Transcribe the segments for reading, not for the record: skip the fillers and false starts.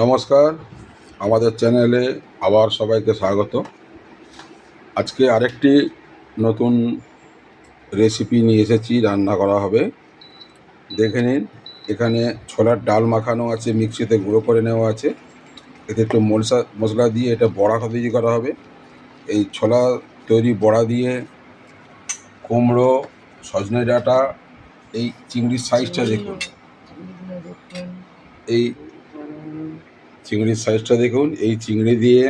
নমস্কার, আমাদের চ্যানেলে আবার সবাইকে স্বাগত। আজকে আরেকটি নতুন রেসিপি নিয়ে এসেছি, রান্না করা হবে। দেখে নিন, এখানে ছোলার ডাল মাখানো আছে, মিক্সিতে গুঁড়ো করে নেওয়া আছে। এতে একটু মশলা দিয়ে এটা বড়া তৈরি করা হবে। এই ছোলা তৈরি বড়া দিয়ে কুমড়ো, সজনে ডাঁটা, এই চিংড়ির সাইজটা দেখুন, এই চিংড়ির সাইজটা দেখুন। এই চিংড়ি দিয়ে,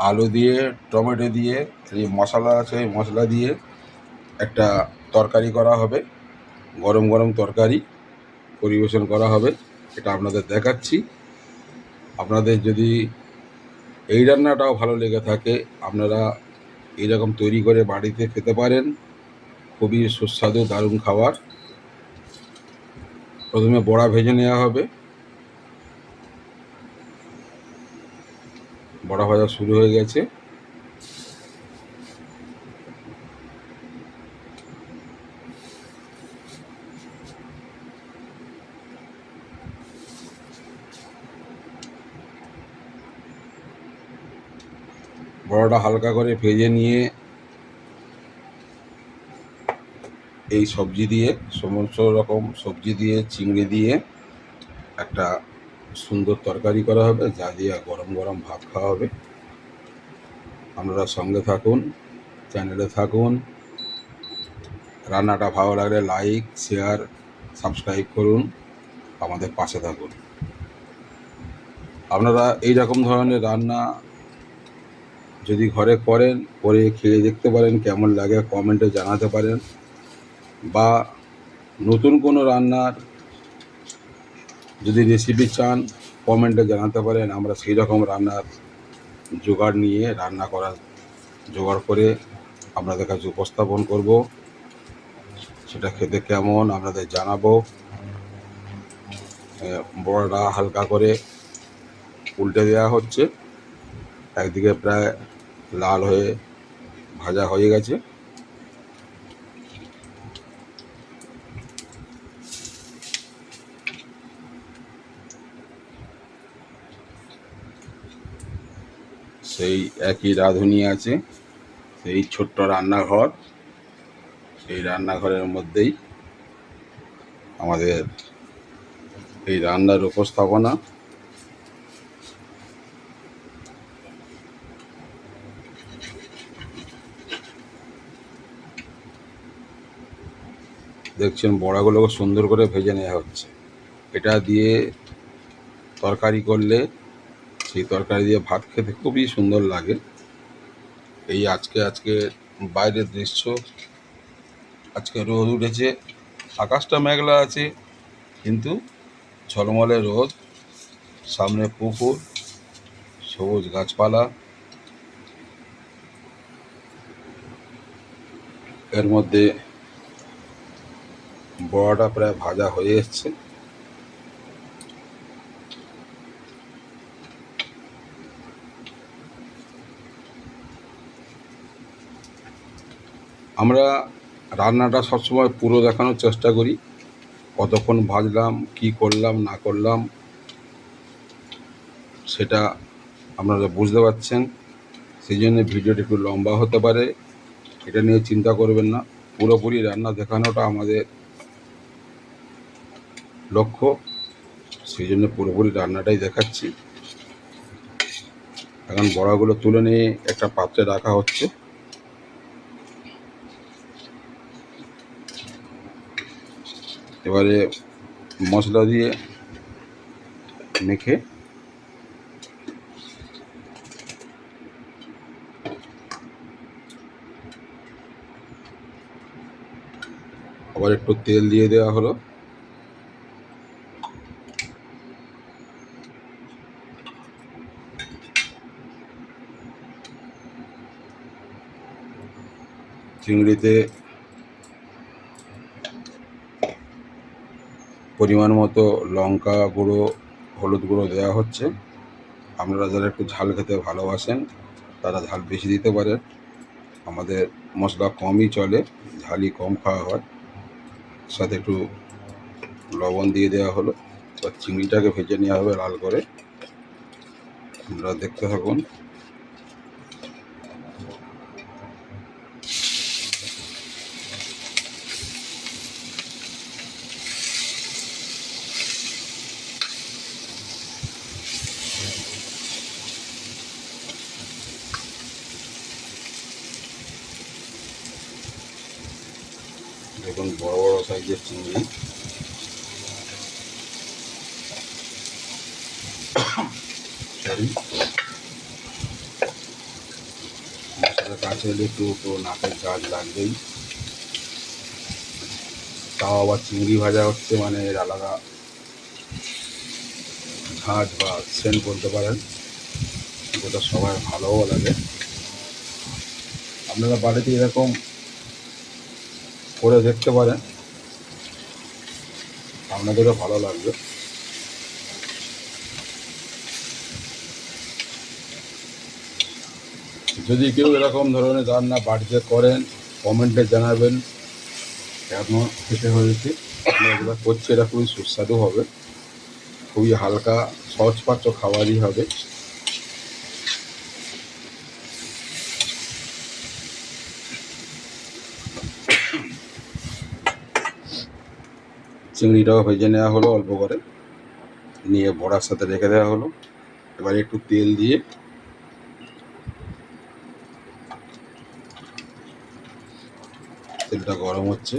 আলু দিয়ে, টমেটো দিয়ে, এই মশলা আছে, এই মশলা দিয়ে একটা তরকারি করা হবে। গরম গরম তরকারি পরিবেশন করা হবে, এটা আপনাদের দেখাচ্ছি। আপনাদের যদি এই রান্নাটাও ভালো লেগে থাকে, আপনারা এইরকম তৈরি করে বাড়িতে খেতে পারেন। খুবই সুস্বাদু, দারুণ খাবার। প্রথমে বড়া ভেজে নেওয়া হবে। বড়া ভাজা শুরু হয়ে গেছে। বড়াটা হালকা করে ভেজে নিয়ে এই সবজি দিয়ে, সমস্ত রকম সবজি দিয়ে, চিংড়ি দিয়ে একটা সুন্দর তরকারি করা হবে, যা দিয়ে গরম গরম ভাত খাওয়া হবে। আপনারা সঙ্গে থাকুন, চ্যানেলে থাকুন। রান্নাটা ভালো লাগলে লাইক, শেয়ার, সাবস্ক্রাইব করুন, আমাদের পাশে থাকুন। আপনারা এই রকম ধরনের রান্না যদি ঘরে করেন, করে খেয়ে দেখতে পারেন, কেমন লাগে কমেন্টে জানাতে পারেন। বা নতুন কোনো রান্নার যদি রেসিপি চান, কমেন্টে জানাতে পারেন। আমরা সেই রকম রান্নার জোগাড় করে আপনাদের কাছে উপস্থাপন করব। সেটা খেতে কেমন আপনাদের জানাবো। বড়াটা হালকা করে উল্টে দেওয়া হচ্ছে, একদিকে প্রায় লাল হয়ে ভাজা হয়ে গেছে। সেই একই রাঁধুনি আছে, সেই ছোট্ট রান্নাঘর, সেই রান্নাঘরের মধ্যেই আমাদের এই রান্নার উপস্থাপনা। দেখছেন, বড়াগুলোকে সুন্দর করে ভেজে নেওয়া হচ্ছে। এটা দিয়ে তরকারি করলে, সেই তরকারি দিয়ে ভাত খেতে খুবই সুন্দর লাগে। এই আজকে বাইরের দৃশ্য। আজকে রোদ উঠেছে, আকাশটা মেঘলা আছে, কিন্তু ঝলমলে রোদ, সামনে পুকুর, সবুজ গাছপালা, এর মধ্যে বড়াটা প্রায় ভাজা হয়ে এসছে। আমরা রান্নাটা সবসময় পুরো দেখানোর চেষ্টা করি, কতক্ষণ ভাজলাম, কি করলাম না করলাম, সেটা আপনারা বুঝতে পারছেন। সেই জন্য ভিডিওটা একটু লম্বা হতে পারে, এটা নিয়ে চিন্তা করবেন না। পুরোপুরি রান্না দেখানোটা আমাদের লক্ষ্য, সেই জন্য পুরোপুরি রান্নাটাই দেখাচ্ছি। এখন বড়াগুলো তুলে নিয়ে একটা পাত্রে রাখা হচ্ছে। এবারে মশলা দিয়ে মেখে আবার একটু তেল দিয়ে দেওয়া হলো। চিংড়িতে পরিমাণ মতো লঙ্কা গুঁড়ো, হলুদ গুঁড়ো দেওয়া হচ্ছে। আপনারা যারা একটু ঝাল খেতে ভালোবাসেন, তারা ঝাল বেশি দিতে পারেন। আমাদের মশলা কমই চলে, ঝালই কম খাওয়া হয়। সাথে একটু লবণ দিয়ে দেওয়া হলো। এবার চিংড়িটাকে ভেজে নেওয়া হবে লাল করে। আপনারা দেখতে থাকুন। দেখুন বড় বড় সাইজের চিংড়ি, সরি মশলার কাছে এলে একটু তো নাকের ঝাঁজ লাগবেই। তাও আবার চিংড়ি ভাজা হচ্ছে মানে এর আলাদা ঝাঁজ বা সেন্ট বলতে পারেন, যেটা সবার ভালোও লাগে। আপনারা বাড়িতে এরকম করে দেখতে পারেন, আপনাদেরও ভালো লাগবে। যদি কেউ এরকম ধরনের রান্না বাড়িতে করেন কমেন্টে জানাবেন কেমন খেতে হয়েছে। আমরা যেটা করছি এটা খুবই সুস্বাদু হবে, খুবই হালকা সহজপাচ্য খাবারই হবে। চিংড়িটাও ভেজে নেওয়া হলো অল্প করে, নিয়ে বড়ার সাথে রেখে দেওয়া হলো। এবার একটু তেল দিয়ে তেলটা গরম হচ্ছে,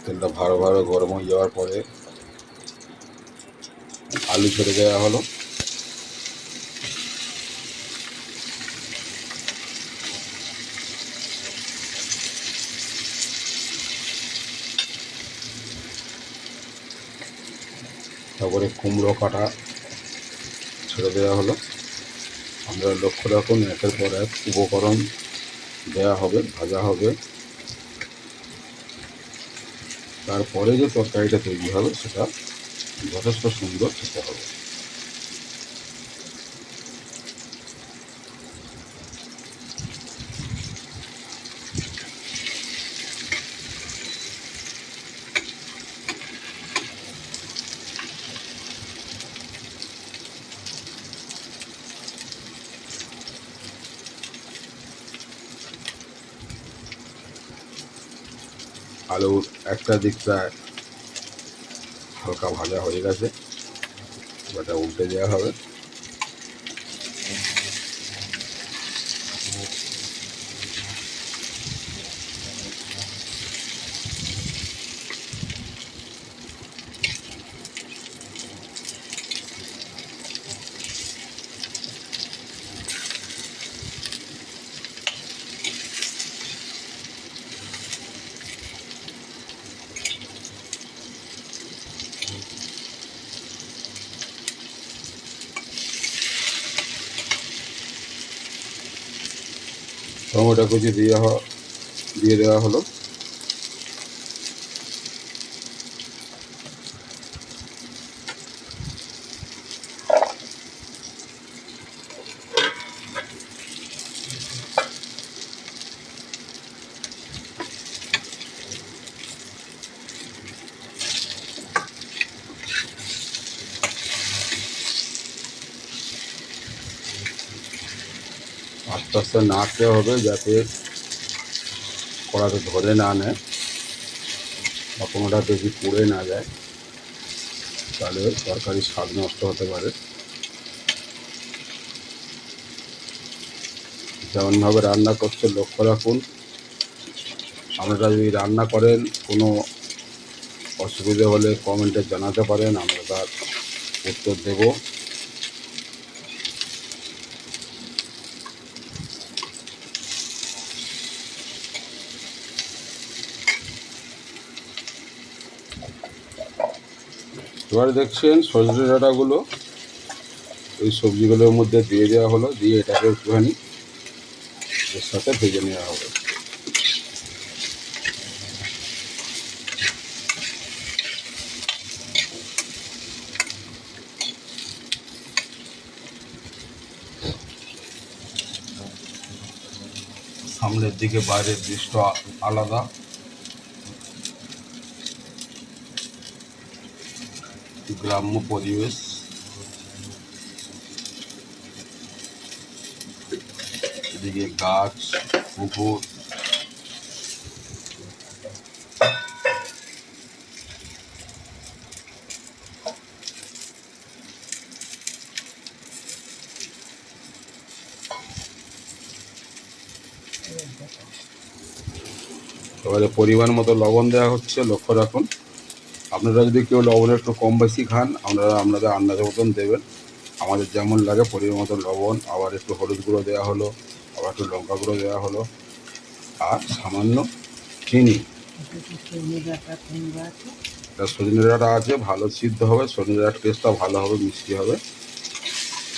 তেলটা ভালোভাবে গরম হয়ে যাওয়ার পরে আলু ছেড়ে দেওয়া হলো। তারপরে কুমড়ো কাটা ছেড়ে দেওয়া হলো। আপনারা লক্ষ্য রাখুন একের পর এক উপকরণ দেওয়া হবে, ভাজা হবে, তারপরে যে তরকারিটা তৈরি হবে সেটা যথেষ্ট সুন্দর খেতে হবে। আলুর একটা দিক প্রায় হালকা ভাজা হয়ে গেছে, এটা উল্টে দেওয়া হবে। টমেটো কুচি দিয়ে দেওয়া হলো। আস্তে আস্তে নাড়তে হবে যাতে কড়াতে ধরে না নেয় বা কোনোটা বেশি পুড়ে না যায়, তাহলে তরকারির স্বাদ নষ্ট হতে পারে। যেমনভাবে রান্না করতে লক্ষ্য রাখুন। আপনারা যদি রান্না করেন কোনো অসুবিধে হলে কমেন্টে জানাতে পারেন, আমরা তার উত্তর দেব। এবার দেখছেন সজনে ডাঁটাগুলো এই সবজিগুলোর মধ্যে দিয়ে দেওয়া হলো, দিয়ে এটাকে একটুখানি এর সাথে ভেজে নেওয়া হবে। সামনের দিকে বাইরের দৃশ্য আলাদা। গ্রাম্য পরিবেশ, এদিকে গাছ, পুকুর। এবারে পরিমাণ মতো লবণ দেওয়া হচ্ছে, লক্ষ্য রাখুন। আপনারা যদি কেউ লবণ একটু কম বেশি খান, আপনাদের আন্দাজের মতন দেবেন। আমাদের যেমন লাগে পরিমাণ মতো লবণ, আবার একটু হলুদ গুঁড়ো দেওয়া হলো, আবার একটু লঙ্কা গুঁড়ো দেওয়া হলো, আর সামান্য চিনি। সজনে ডাঁটা আছে, ভালো সিদ্ধ হবে, সজনে ডাঁটার টেস্টটা ভালো হবে, মিষ্টি হবে,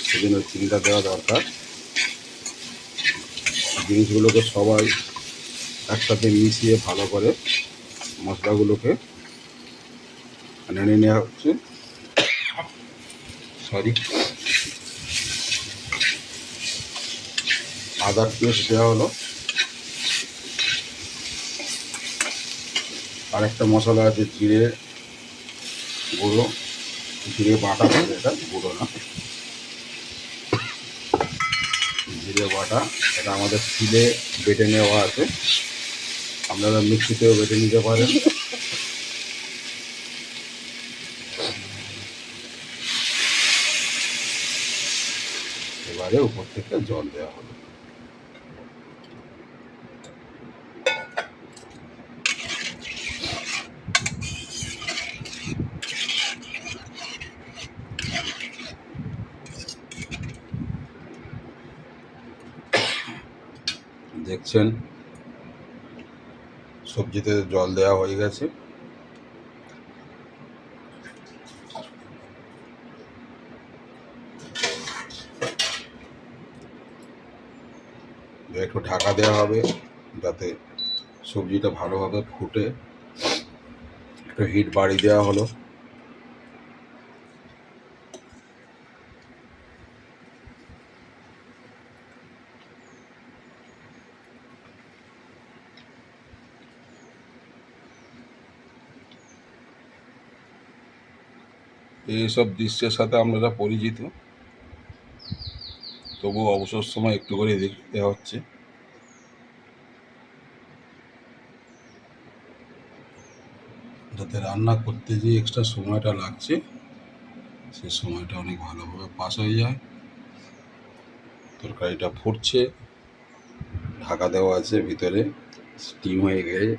সেজন্য চিনিটা দেওয়া দরকার। জিনিসগুলোকে সবাই একসাথে মিশিয়ে ভালো করে মশলাগুলোকে নেড়ে নেওয়া হচ্ছে। আদার পেস্ট দেওয়া হলো। আর একটা মশলা আছে জিরে গুঁড়ো, জিরে বাটা বলে, এটা গুঁড়ো না, জিরে বাটা। এটা আমাদের শিলে বেটে নেওয়া আছে, আপনারা মিক্সিতেও বেটে নিতে পারেন। এবারে উপর থেকে জল দেওয়া হলো। দেখছেন সবজিতে জল দেওয়া হয়ে গেছে। একটু ঢাকা দেওয়া হবে যাতে সবজিটা ভালোভাবে ফুটে। একটু হিট বাড়িয়ে দেওয়া হলো। এইসব দৃশ্যের সাথে আপনারা পরিচিত, তবুও অবসর সময় একটু করে দেখতে হচ্ছে। যাতে রান্না করতে যে এক্সট্রা সময়টা লাগছে, সে সময়টা অনেক ভালোভাবে পাস হয়ে যায়। তরকারিটা ফুটছে, ঢাকা দেওয়া আছে, ভিতরে স্টিম হয়ে গেলে,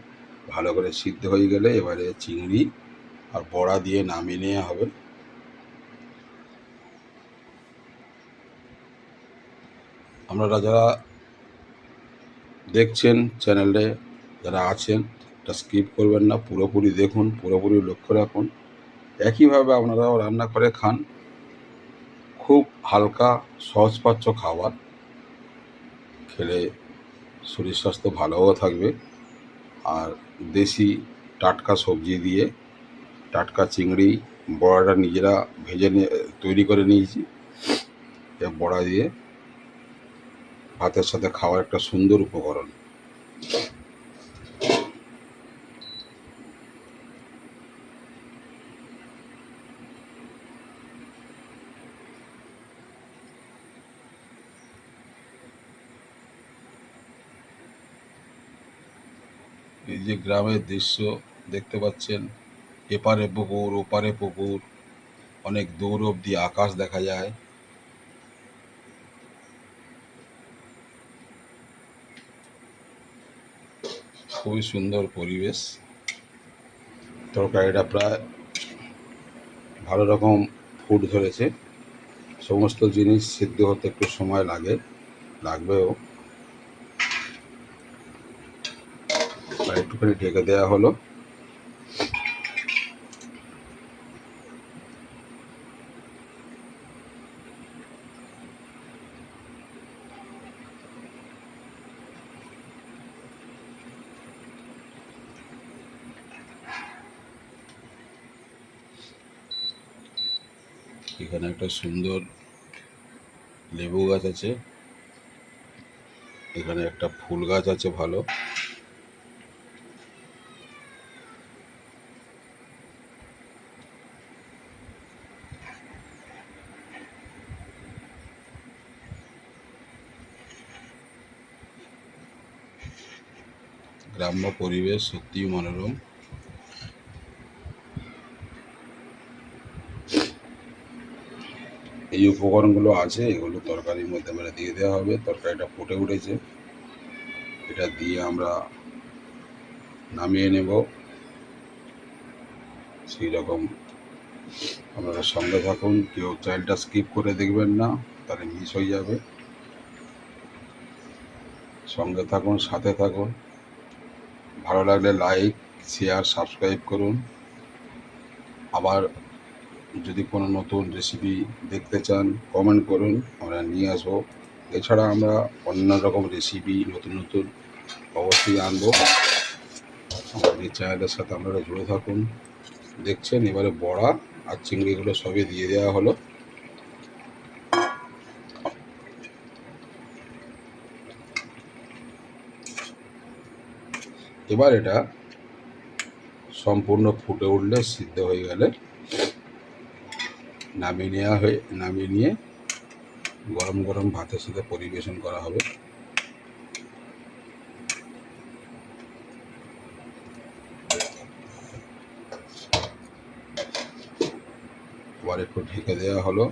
ভালো করে সিদ্ধ হয়ে গেলে এবারে চিংড়ি আর বড়া দিয়ে নামিয়ে নেওয়া হবে। আপনারা যারা দেখছেন চ্যানেলে, যারা আছেন, এটা স্কিপ করবেন না, পুরোপুরি দেখুন, পুরোপুরি লক্ষ্য রাখুন। একইভাবে আপনারাও রান্না করে খান। খুব হালকা সহজপাচ্য খাবার, খেলে শরীর স্বাস্থ্য ভালোও থাকবে। আর দেশি টাটকা সবজি দিয়ে, টাটকা চিংড়ি, বড়াটা নিজেরা তৈরি করে নিয়েছি, বড়া দিয়ে ভাতের সাথে খাওয়ার একটা সুন্দর উপকরণ। এই যে গ্রামের দৃশ্য দেখতে পাচ্ছেন, এপারে পুকুর ওপারে পুকুর, অনেক দূর অবধি আকাশ দেখা যায়। খুবই সুন্দর পরিবেশ। তরকারিটা প্রায় ভালো রকম ফুট ধরেছে। সমস্ত জিনিস সিদ্ধ হতে একটু সময় লাগবেও। আর একটুখানি ঢেকে দেওয়া হলো। এখানে একটা সুন্দর লেবু গাছ আছে, এখানে একটা ফুল গাছ আছে ভালো। গ্রাম্য পরিবেশ সত্যিই মনোরম। এই উপকরণগুলো আছে, এগুলো তরকারির মধ্যে মানে দিয়ে দেওয়া হবে। তরকারিটা ফুটে উঠেছে, এটা দিয়ে আমরা নামিয়ে নেব। সেই রকম আপনারা সঙ্গে থাকুন, কেউ চাইল্ডটা স্কিপ করে দেখবেন না, তাহলে মিস হয়ে যাবে। সঙ্গে থাকুন, সাথে থাকুন। ভালো লাগলে লাইক, শেয়ার, সাবস্ক্রাইব করুন। আবার যদি কোনো নতুন রেসিপি দেখতে চান কমেন্ট করুন, আমরা নিয়ে আসবো। এছাড়া আমরা অন্য রকম রেসিপি নতুন নতুন অবশ্যই আনবো। আমাদের এই চ্যানেলের সাথে আপনারা জুড়ে থাকুন। দেখছেন এবারে বড়া আর চিংড়িগুলো সবই দিয়ে দেওয়া হলো। এবার এটা সম্পূর্ণ ফুটে উঠলে, সিদ্ধ হয়ে গেলে নামিয়ে নিয়ে গরম গরম ভাতের সাথে পরিবেশন করা হবে। আবার একটু ঢেকে দেওয়া হলো।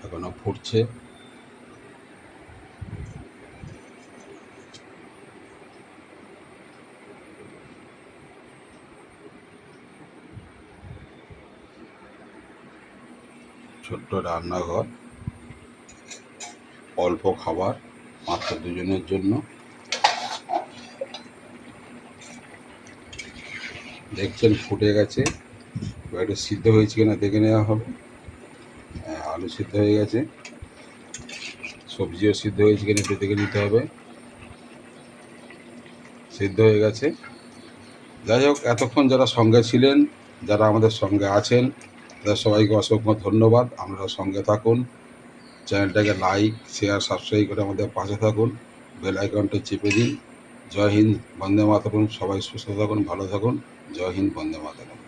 এখনো ফুটছে। ছোট্ট রান্নাঘর, অল্প খাবার, মাত্র দুজনের জন্য। দেখছেন ফুটে গেছে, এবার একটু সিদ্ধ হয়েছে কিনা দেখে নেওয়া হবে। আলু সিদ্ধ হয়ে গেছে, সবজিও সিদ্ধ হয়েছে কিনা একটু দেখে নিতে হবে। সিদ্ধ হয়ে গেছে। যাই হোক, এতক্ষণ যারা সঙ্গে ছিলেন, যারা আমাদের সঙ্গে আছেন, তাদের সবাইকে অসংখ্য ধন্যবাদ। আপনারা সঙ্গে থাকুন, চ্যানেলটাকে লাইক, শেয়ার, সাবস্ক্রাইব করে আমাদের পাশে থাকুন, বেল আইকনটা চেপে দিন। জয় হিন্দ, বন্দে মাতরম। সবাই সুস্থ থাকুন, ভালো থাকুন। জয় হিন্দ, বন্দে মাতরম।